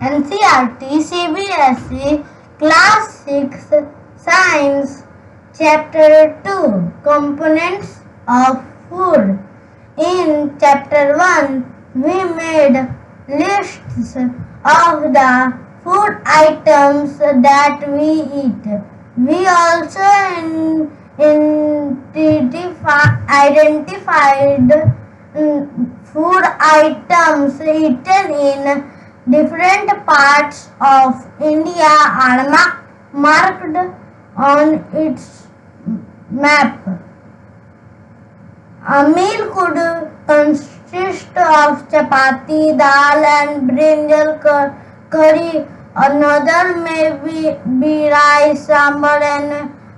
NCERT CBSE Class 6 Science Chapter 2 Components of Food. In Chapter 1, we made lists of the food items that we eat. We also identified food items eaten in different parts of India are marked on its map. A meal could consist of chapati, dal and brinjal curry. Another may be rice, sambar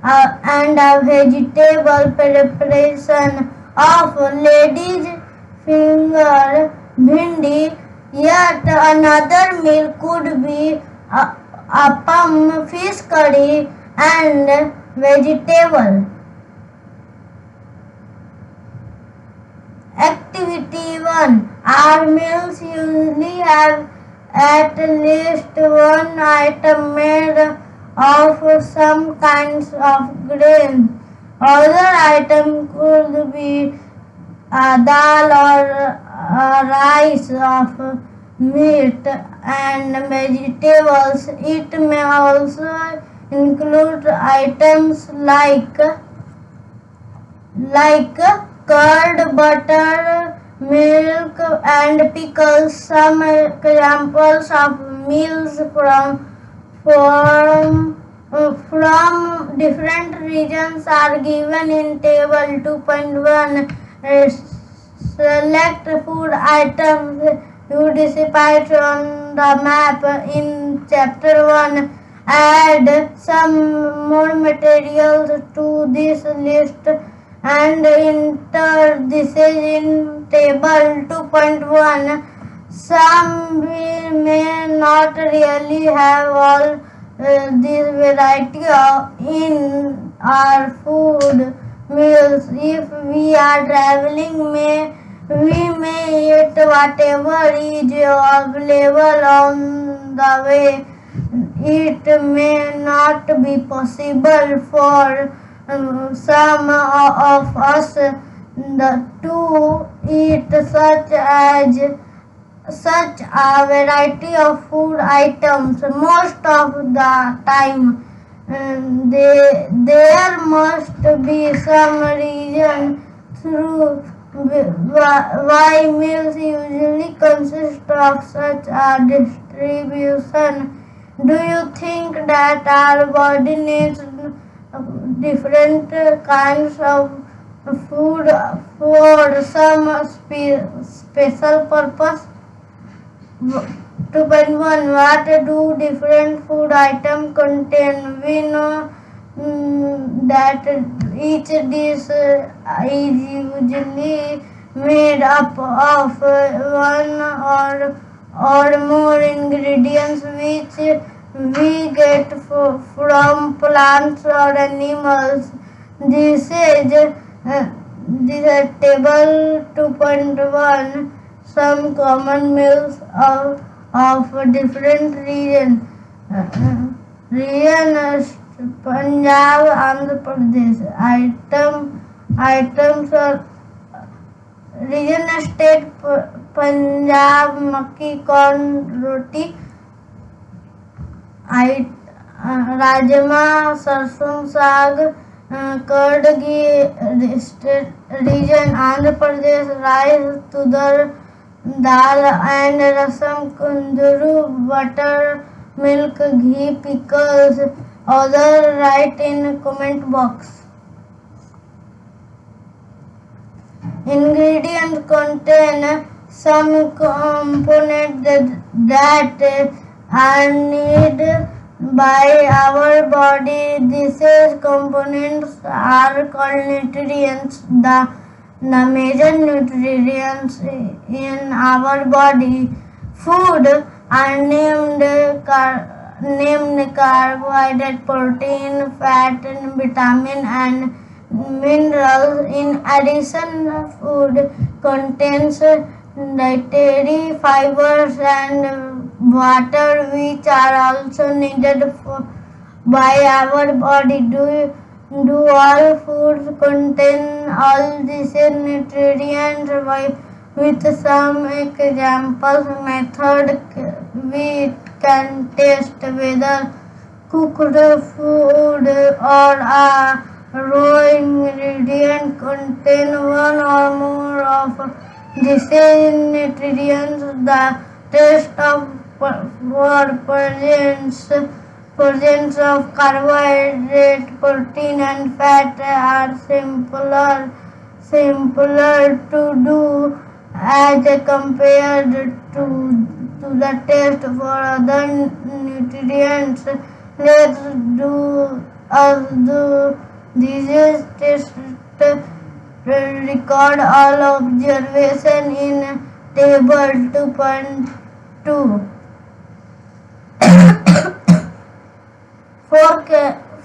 and a vegetable preparation of lady's finger, bhindi. Yet another meal could be appam, fish curry and vegetable. Activity 1. Our meals usually have at least one item made of some kinds of grain. Other item could be dal or rice of meat and vegetables. It may also include items like curd, butter, milk and pickles. Some examples of meals from different regions are given in table 2.1. Select food items you decide on the map in Chapter 1. Add some more materials to this list and enter this in table 2.1. Some we may not really have all this variety in our food meals. If we are traveling, we may eat whatever is available on the way. It may not be possible for some of us to eat such a variety of food items. Most of the time, there must be some reason through why meals usually consist of such a distribution. Do you think that our body needs different kinds of food for some special purpose? 2.1. What do different food items contain? We know that each dish is usually made up of one or more ingredients which we get from plants or animals. This is table 2.1. Some common meals of different regions. Punjab, Andhra Pradesh. Items are region state Punjab, makki, corn, roti. Rajma, sarson saag, curd ghee. State region Andhra Pradesh, rice, tudar, dal and rasam, kunduru, butter, milk, ghee, pickles. Other write in comment box. Ingredients contain some components that are needed by our body. These components are called nutrients. The major nutrients in our body food are named carbohydrate, protein, fat, and vitamin and minerals. In addition, food contains dietary fibers and water, which are also needed by our body. Do all foods contain all these nutrients? With some examples method, we can test whether cooked food or a raw ingredient contain one or more of these nutrients. The test for presence of carbohydrate, protein and fat are simpler to do as compared to the test for other nutrients. Let's do these tests. Record all observation in table 2.2.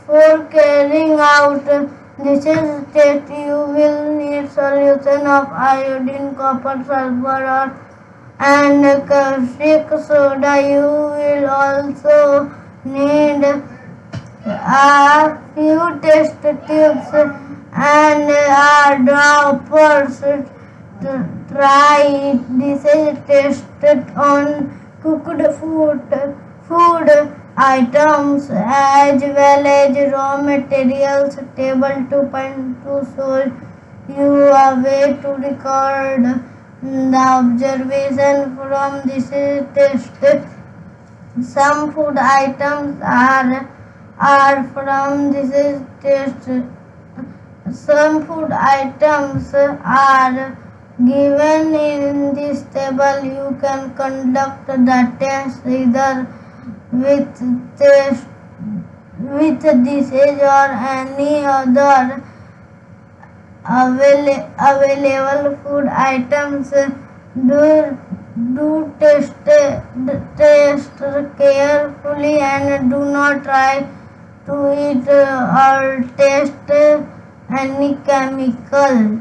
For carrying out this test, you will need solution of iodine, copper, sulfur, and caustic soda. You will also need a few test tubes and droppers. Try this test on cooked food items as well as raw materials. Table 2.2 shows you a way to record the observation from this test. Some food items are from this test. Some food items are given in this table. You can conduct the test either with this or any other available food items. Do test carefully and do not try to eat or taste any chemical.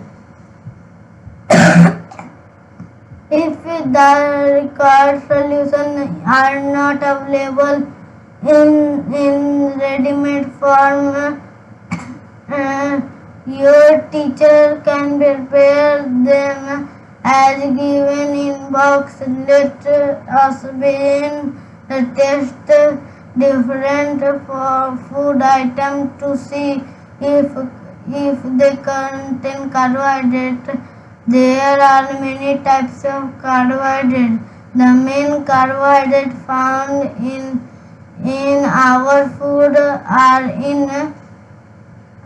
If the required solutions are not available in ready-made form, your teacher can prepare them as given in box. Let us begin the test different food items to see if they contain carbohydrate. There are many types of carbohydrate. The main carbohydrate found in our food are in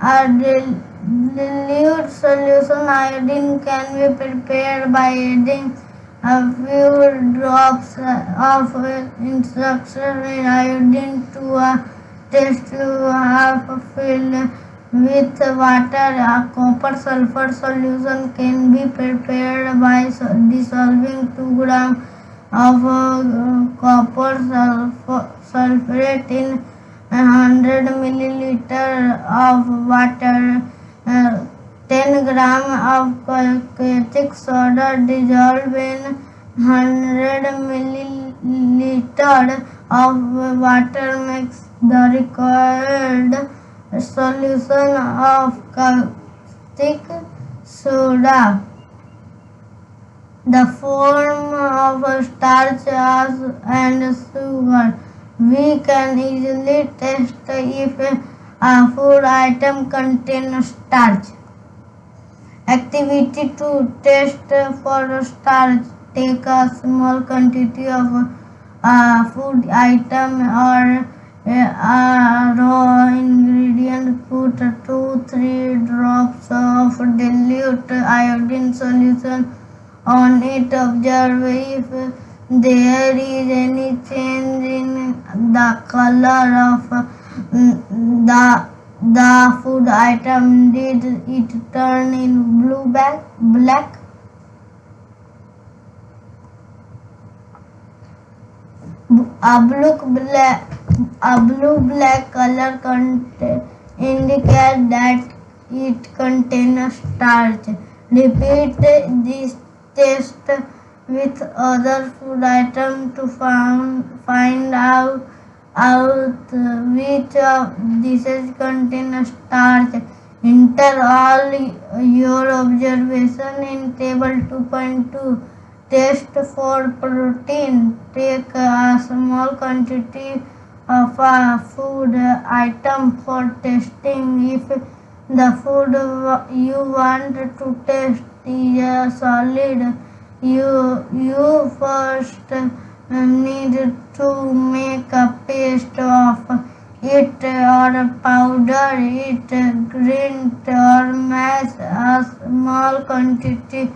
a dilute solution. Iodine can be prepared by adding a few drops of instructional iodine to a test tube half filled with water. A copper sulfur solution can be prepared by dissolving 2 grams of copper sulfate in 100 milliliter of water. 10 grams of caustic soda dissolved in 100 milliliter of water makes the required solution of caustic soda. The form of starch and sugar. We can easily test if a food item contains starch. Activity to test for starch. Take a small quantity of a food item or a raw ingredient. Put 2-3 drops of dilute iodine solution on it. Observe if there is any change in the color of the food item. Did it turn in black? A blue-black color indicates that it contains starch. Repeat this test with other food items to find out which of these contain starch. Enter all your observation in table 2.2. Test for protein. Take a small quantity of a food item for testing. If the food you want to test is a solid, you first need to make a paste of it or powder it, grind or mash a small quantity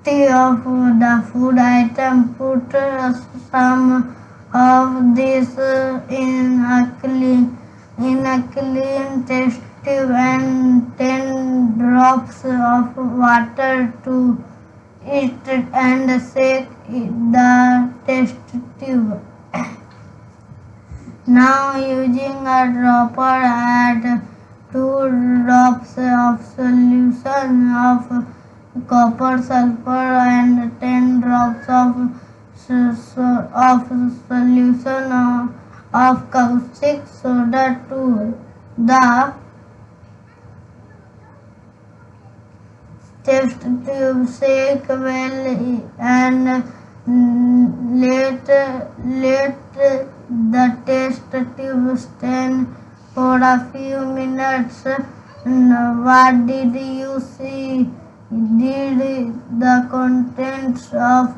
of the food item. Put some of this in a clean test tube and 10 drops of water to it and shake the test tube. Now using a dropper, add 2 drops of solution of copper sulfur and 10 drops of solution of caustic soda to the test tube. Shake well and let the test tube stand for a few minutes. What did you see? Did the contents of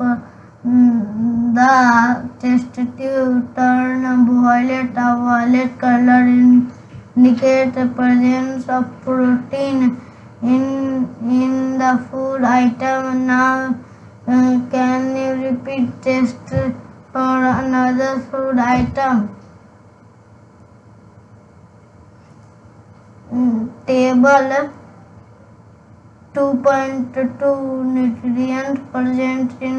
the test tube turn violet? A violet color indicates the presence of protein in the food item. Now can you repeat test for another food item? Table 2.2 nutrients present in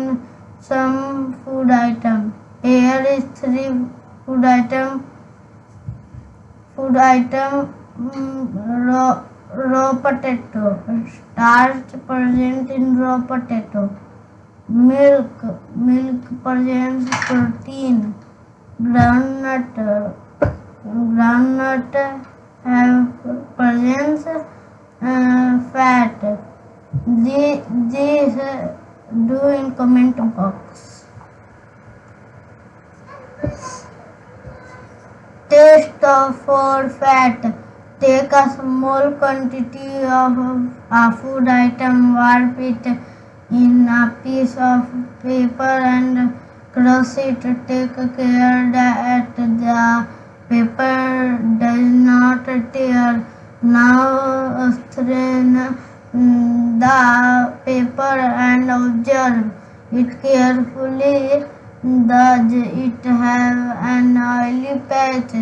some food item. Here is 3 food item. Raw potato. Starch present in raw potato. Milk presents protein. Groundnut have presents fat. These do in comment box. Test for fat. Take a small quantity of a food item, wrap it in a piece of paper and crush it. Take care that the paper does not tear. Now strain the paper and observe it carefully. Does it have an oily patch?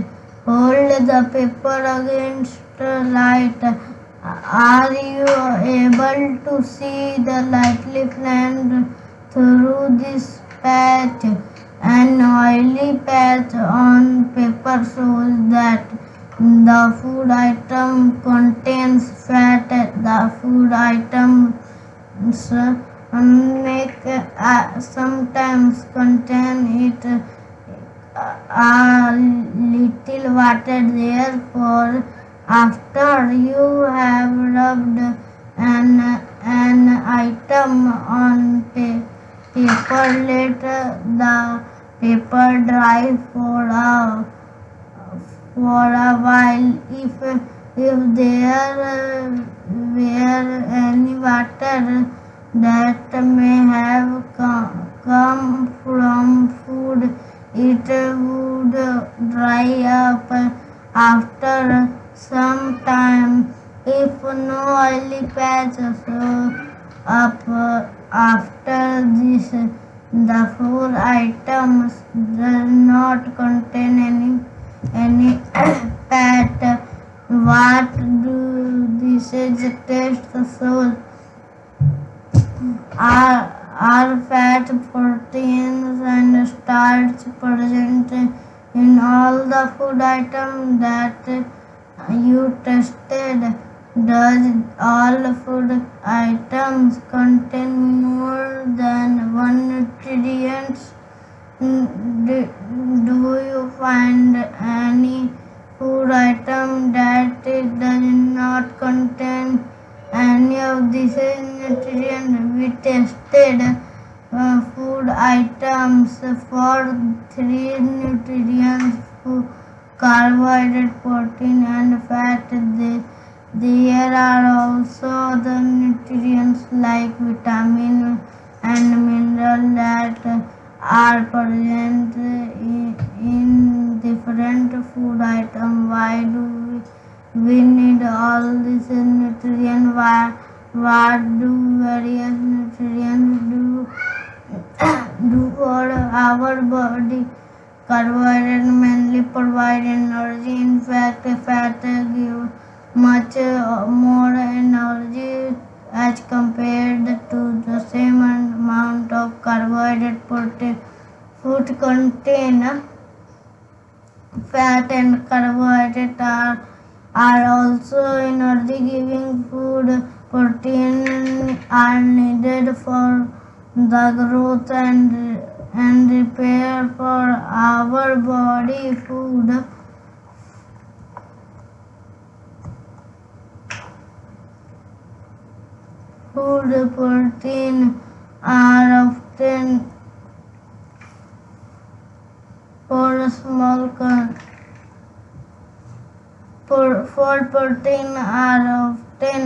Hold the paper against light. Are you able to see the lightly flame through this patch? An oily patch on paper shows that the food item contains fat. The food items sometimes contain it a little water. Therefore, after you have rubbed an item on paper, let the paper dry for a while. If there were any water that may have come from food, it would dry up after some time. If no oily patches up after this, the food items does not contain any fat. What do these tests show? Are fat, proteins and starch present in all the food items that you tested? Does all food items contain more than one nutrient? Do you find any food item that it does not contain any of these nutrients? We tested food items for three nutrients: carbohydrate, protein, and fat. There are also the nutrients like vitamin and mineral that are present in different food items. Why do we need all these nutrients? What do various nutrients do for our body? Carbohydrates mainly provide energy. In fact, fat give much more energy as compared to the same amount of carbohydrate. Protein food contain fat and carbohydrate are also energy giving food. Protein are needed for the growth and repair for our body. Food protein are often for small protein are often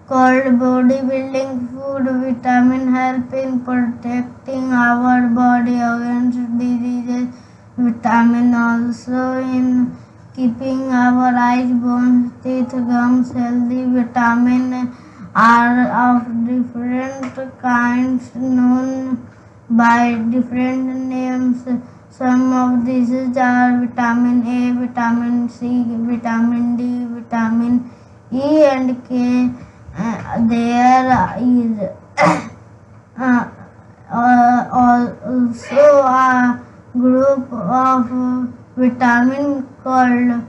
called bodybuilding food. Vitamin help in protecting our body against diseases. Vitamin also in keeping our eyes, bones, teeth, gums healthy. Vitamin are of different kinds known by different names. Some of these are vitamin A, vitamin C, vitamin D, vitamin E and K. There is also a group of vitamin called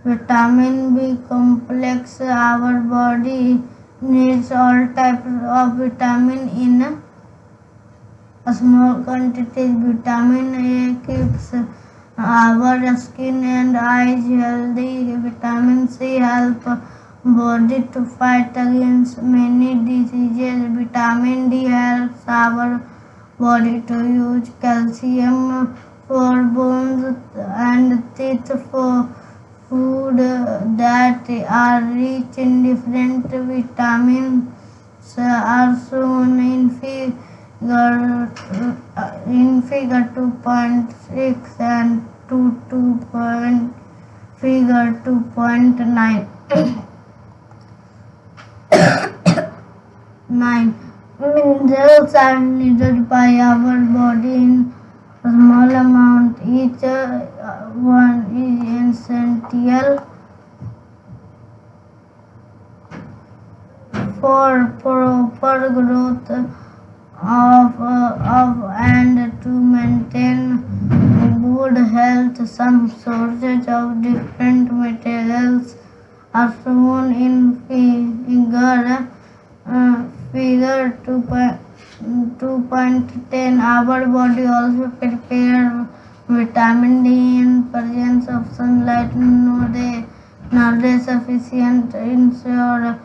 vitamin B complex. Our body needs all types of vitamin in a small quantities. Vitamin A keeps our skin and eyes healthy. Vitamin C helps body to fight against many diseases. Vitamin D helps our body to use calcium for bones and teeth. For food that are rich in different vitamins are shown in figure 2.6 and figure 2.9. 9. Minerals are needed by our body in a small amount. Each one is essential for proper growth of and to maintain good health. Some sources of different materials are shown in figure 2.10. Our body also prepares vitamin D in presence of sunlight. Not sufficient ensure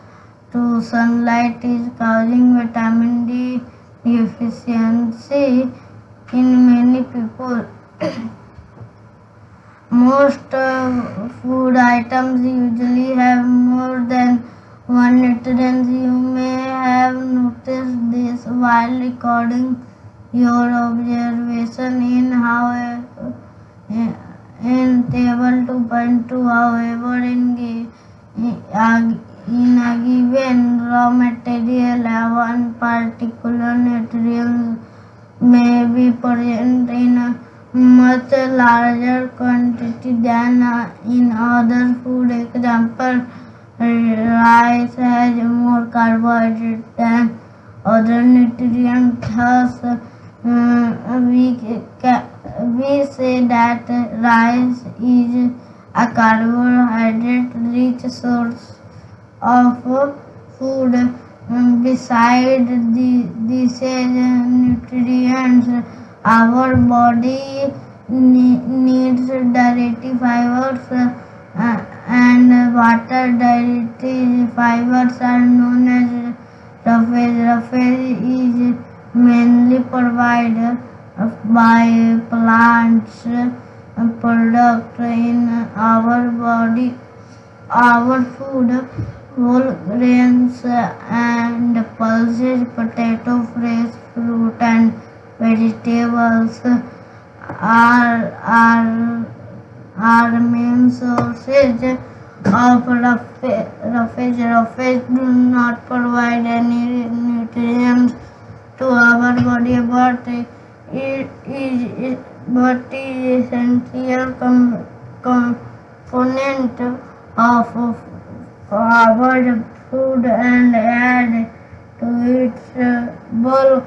to sunlight is causing vitamin D deficiency in many people. Most food items usually have more than one nutrient. You may have noticed this while recording your observation in table 2.2. However, in a given raw material, one particular nutrient may be present in a much larger quantity than in other food. Example, rice has more carbohydrate than other nutrients. Thus, we say that rice is a carbohydrate-rich source of food. Beside these nutrients, our body needs dietary fibers and water. Dietary fibers are known as roughage. Roughage is mainly provided by plants product in our body. Our food, whole grains and pulses, potato, fresh fruit and vegetables are main sources of roughage. Roughage do not provide any nutrients to our body, but it is essential component of our food and add to its bulk.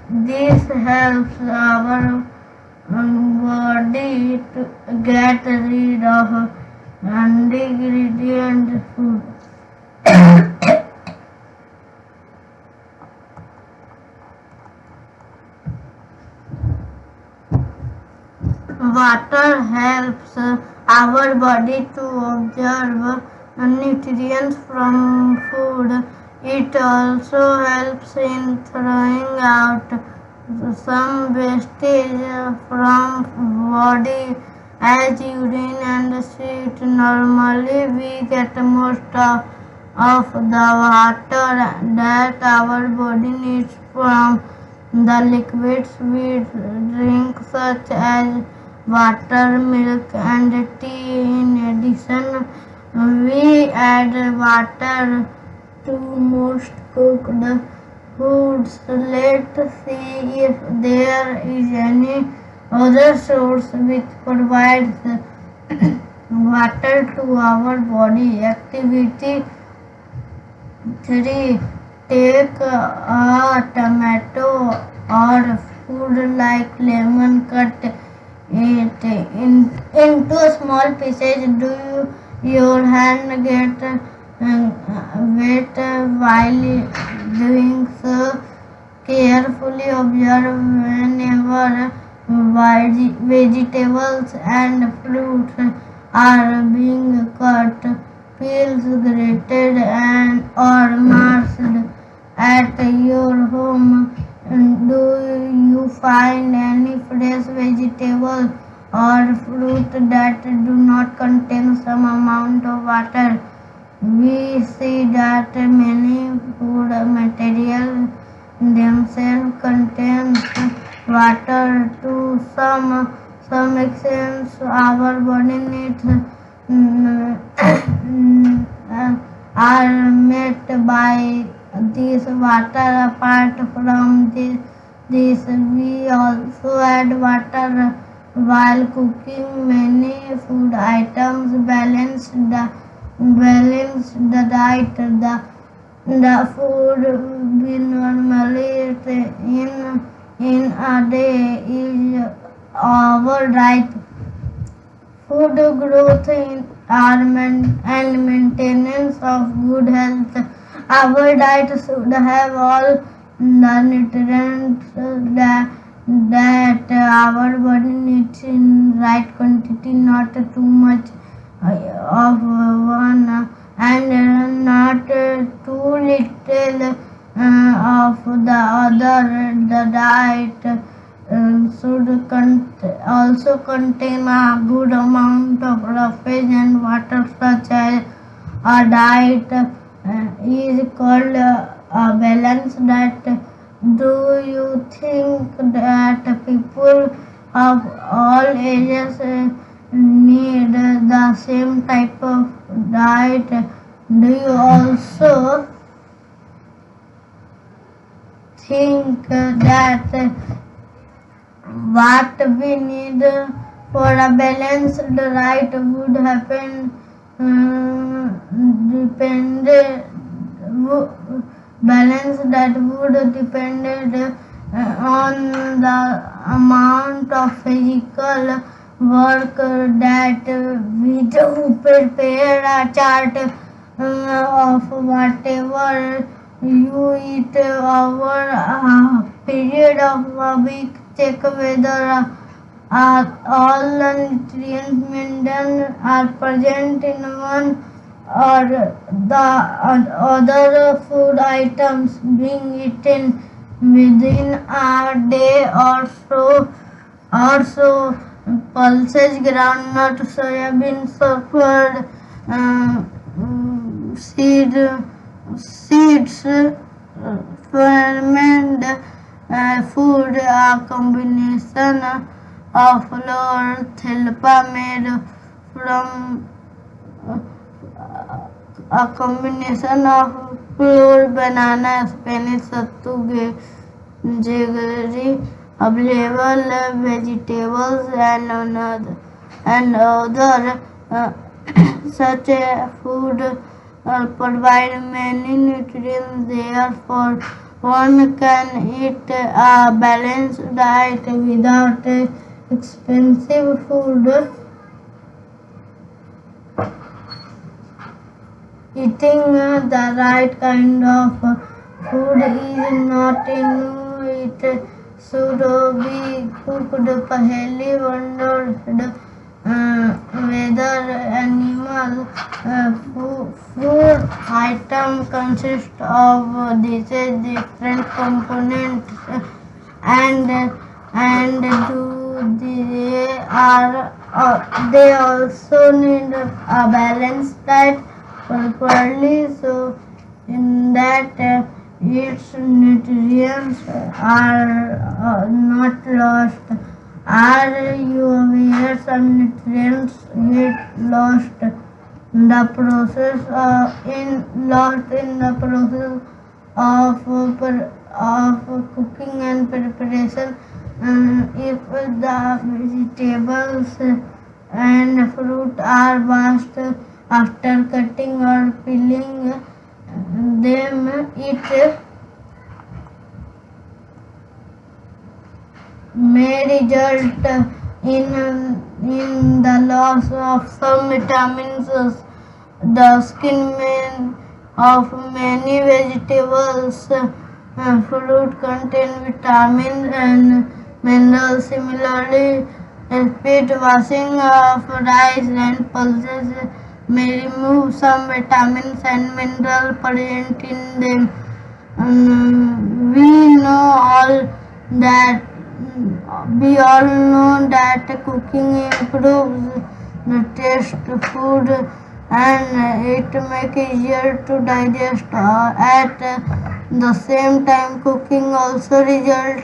This helps our body to get rid of ingredient food. Water helps our body to absorb nutrients from food. It also helps in throwing out some wastage from body as urine and sweat. Normally we get most of the water that our body needs from the liquids we drink, such as water, milk and tea. In addition, we add water to most cooked foods. Let's see if there is any other source which provides water to our body. Activity 3. Take a tomato or food like lemon, cut it into small pieces. Do your hand get wet while doing so? Carefully observe whenever vegetables and fruits are being cut, peels grated or mashed. At your home, do you find any fresh vegetable or fruit that do not contain some amount of water? We see that many food materials themselves contain water to some extent. Our body needs are met by this water. Apart from this, we also add water while cooking many food items. Balance the diet. The food we normally eat in a day is our diet. Food growth and maintenance of good health. Our diet should have all the nutrients that our body needs in right quantity, not too much of one and not too little of the other. The diet should also contain a good amount of roughage and water, such as a diet is called a balanced diet. Do you think that people of all ages need the same type of diet? Do you also think that what we need for a balanced diet would happen balance that would depend on the amount of physical work that we do prepare a chart of whatever you eat over a period of a week. Check whether all the nutrients mentioned are present in one or the other food items being eaten within a day or so. Also, pulses, groundnut, soybean, sulfur, seeds, ferment food, a combination of flour, thelpa made from a combination of flour, banana, spinach, sattu, jaggery, available vegetables and other such a food provide many nutrients. Therefore, one can eat a balanced diet without expensive food. Eating the right kind of food is not enough. It should be cooked. Paheli wondered whether animal food item consists of these different components and do they also need a balanced diet properly so in that its nutrients are not lost. Are you aware some nutrients get lost in the process of cooking and preparation? If the vegetables and fruit are washed after cutting or peeling them, it may result in the loss of some vitamins. The skin of many vegetables fruit contain vitamins and minerals. Similarly, repeat washing of rice and pulses may remove some vitamins and minerals present in them. We all know that cooking improves the taste of food and it makes it easier to digest. At the same time, cooking also results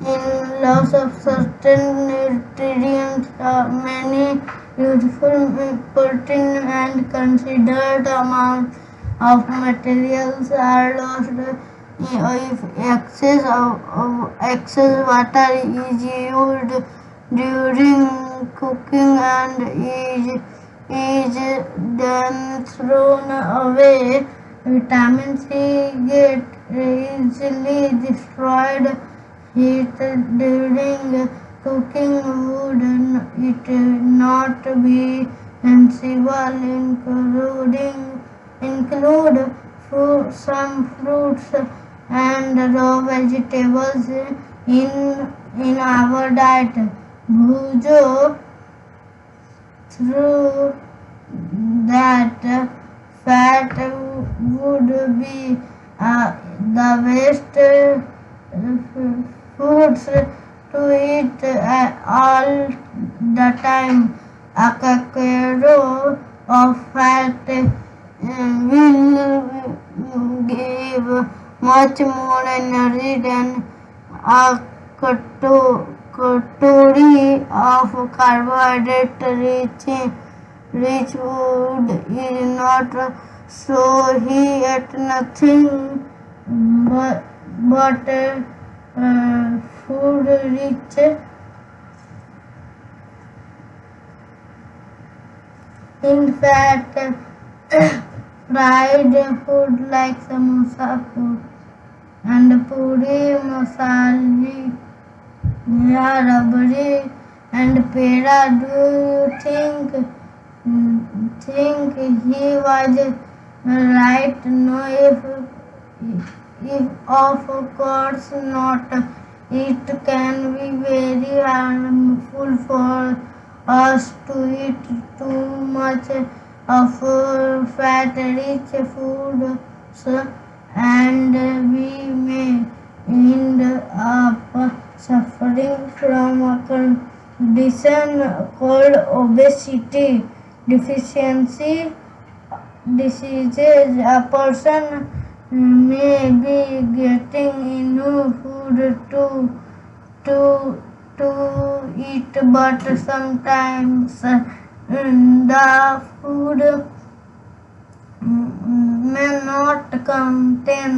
in loss of certain nutrients. Many useful protein and considered amount of materials are lost if excess water is used during cooking and is then thrown away. Vitamin C get easily destroyed. Heat during cooking would it not be sensible include some fruits and raw vegetables in our diet. Bhujo through that fat would be the best foods to eat all the time. A kilo of fat will give much more energy than a calorie of carbohydrate rich food is not. So he ate nothing but food rich in fat. Fried food like samosa food and puri, masali, rabri And Pera, do you think he was right? No, if of course not. It can be very harmful for us to eat too much of fat-rich foods, and we may end up suffering from a condition called obesity deficiency diseases. A person may be getting enough food to eat, but sometimes the food may not contain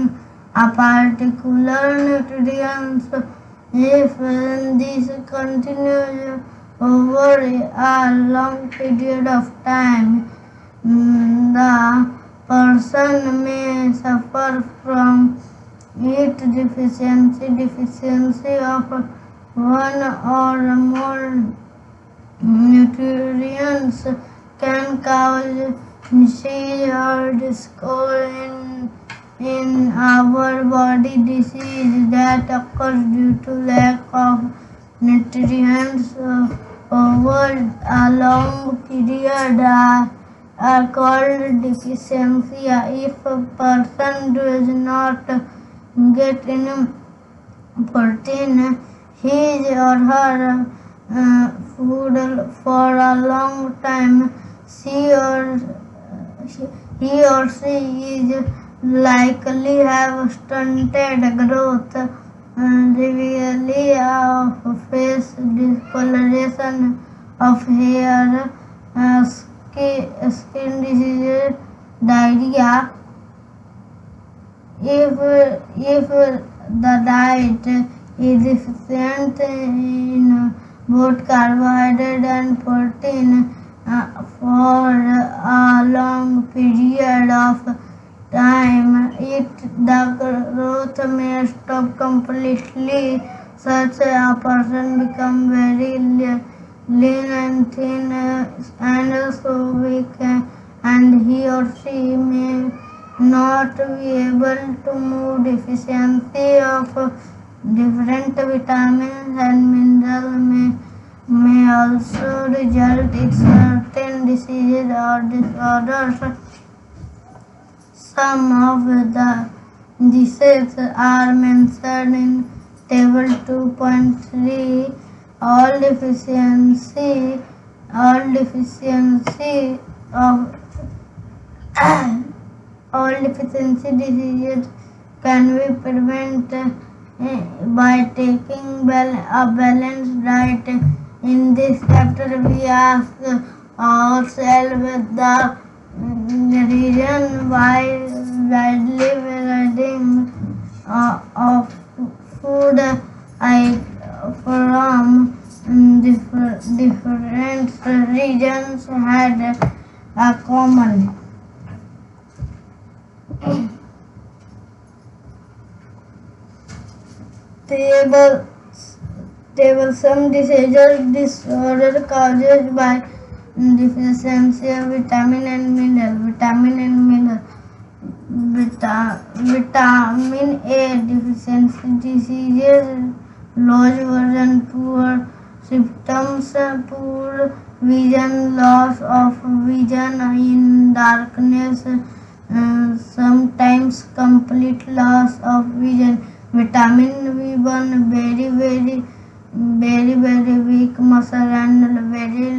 a particular nutrients. If this continues over a long period of time, the person may suffer from heat deficiency of one or more nutrients can cause disease or discord in our body. Disease that occurs due to lack of nutrients over a long period are called deficiency. If a person does not get enough protein, his or her food for a long time, he or she is likely have stunted growth, severely face discoloration of hair, skin diseases, diarrhea. If the diet is deficient in both carbohydrate and protein for a long period of time, the growth may stop completely. Such a person become very lean and thin and so weak, and he or she may not be able to move. Deficiency of different vitamins and minerals may also result in certain diseases or disorders. Some of the diseases are mentioned in table 2.3. All deficiency of all deficiency diseases can be prevented by taking a balanced diet. In this chapter, we ask ourselves the reason why widely varying of food from different regions had a common table. Some disorder caused by deficiency of vitamin and mineral. Vitamin A deficiency diseases, low vision, poor symptoms, poor vision, loss of vision in darkness, sometimes complete loss of vision. Vitamin B1, very weak muscle and very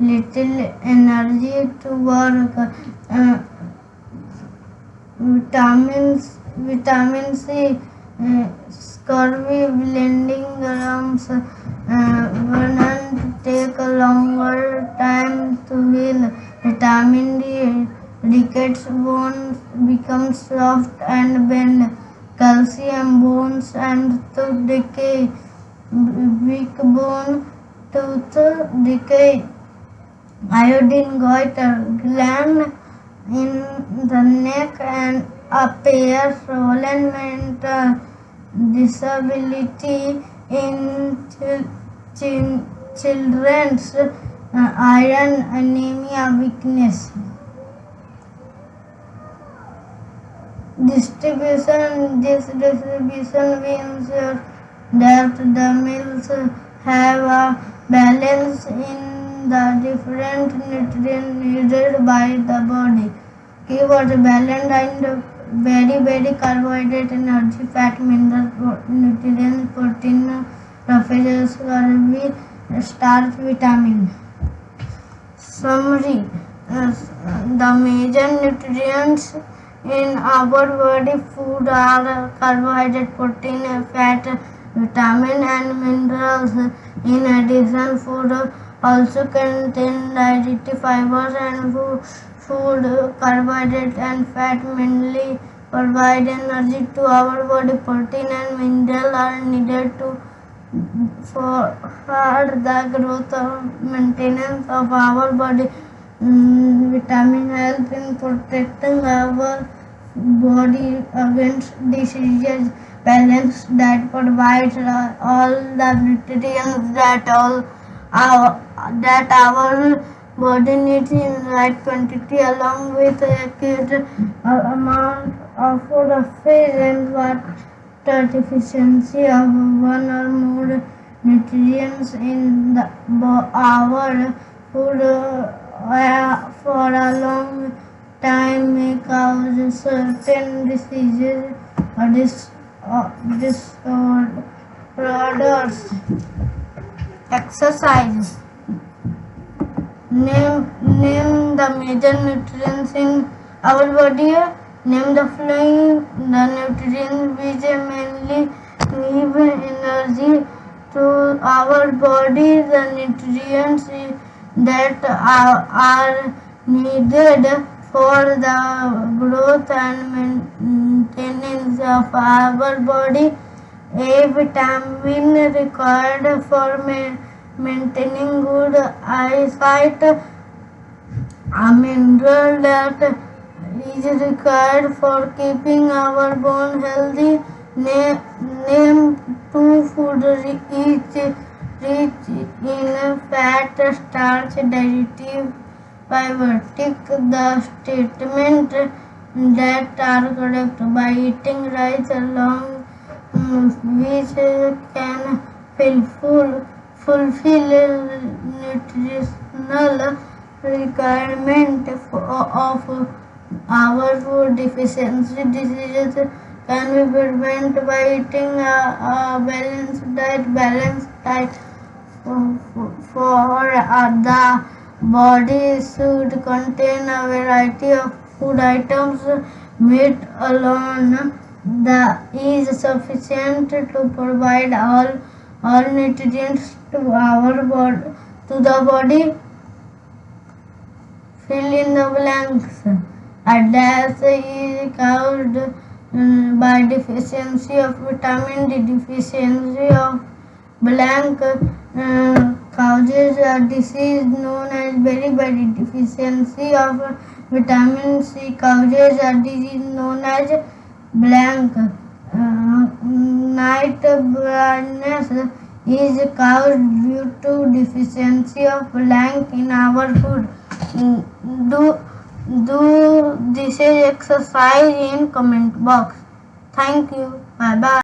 little energy to work. Vitamin C, scurvy, blending gums, burn take a longer time to heal. Vitamin D, rickets bones become soft and bend. Calcium, bones and tooth decay, weak bone, tooth decay. Iodine, goiter, gland in the neck and a pair, swollen mental disability in children's iron anemia weakness. This distribution will ensure that the meals have a balance in the different nutrients needed by the body. Keywords: balance and very carbohydrate, energy, fat, mineral, nutrients, protein, carbohydrates, carbon, starch, vitamin. Summary: the major nutrients in our body food are carbohydrate, protein, fat, vitamin and minerals. In addition, food also contain dietary fibers and food carbohydrate and fat mainly provide energy to our body. Protein and mineral are needed for the growth and maintenance of our body. Vitamin help in protecting our body against diseases. Balanced diet provides all the nutrients that our body needs in right quantity, along with accurate amount of fish and water. Deficiency of one or more nutrients in our food for a long time may cause certain diseases or disorders. Exercise. Name the major nutrients in our body. Name the following the nutrients which mainly give energy to our body. The nutrients that are needed for the growth and maintenance of our body. A vitamin required for maintaining good eyesight. A mineral that is required for keeping our bone healthy. Name two food rich in fat, starch, dietary fiber. Tick the statement that are correct by eating rice along which can fulfill nutritional requirement of our food. Deficiency diseases can be prevented by eating a balanced diet. Balanced diet for the body should contain a variety of food items. Meat alone is sufficient to provide all nutrients to the body. Fill in the blanks. A dash is caused by deficiency of vitamin D. Deficiency of blank causes a disease known as beriberi. Deficiency of vitamin C causes a disease known as blank. Night blindness is caused due to deficiency of blank in our food. Do this exercise in comment box. Thank you. Bye bye.